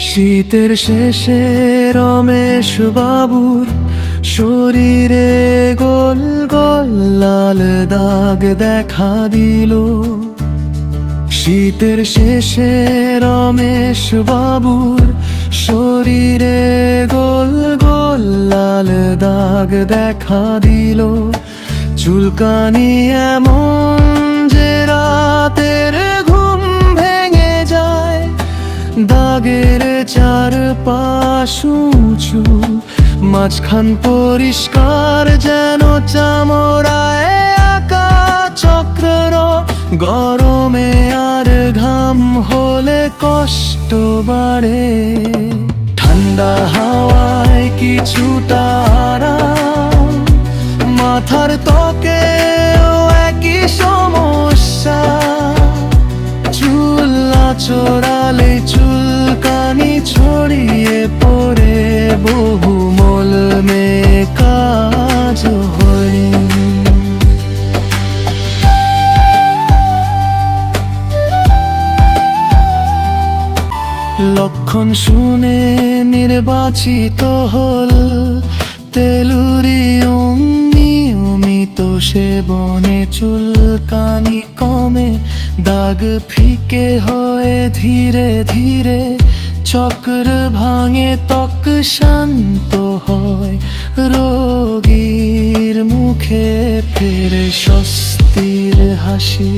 শীতের শেষে রমেশ বাবুর শরীরে গোল গোল লাল দাগ দেখা দিল। শীতের শেষে রমেশ বাবুর শরীরে গোল গোল লাল দাগ দেখা দিল। চুলকানি এমন যে রাতের ঘুম ভেঙে যায়, দাগের চারপাশ উঁচু, মাঝখান পরিষ্কার যেন চামড়ায় আঁকা চক্র। গরমে আর ঘাম হলে কষ্ট বাড়ে, ঠান্ডা হাওয়ায় কিছুটা আরাম। মাথার ত্বকেও একই সমস্যা, চুল আঁচড়ালে চুলকানি ছড়িয়ে পড়ে, বহু মলমে কাজ হয়। লক্ষণ শুনে নির্বাচিত হল তেলুরিয়ম নিয়মিত সেবনে চুলকানি কমে, দাগ ফিকে হয়ে ধীরে ধীরে চক্র ভাঙে, ত্বক শান্ত হয়, রোগীর মুখে ফেরে স্বস্তির হাসি।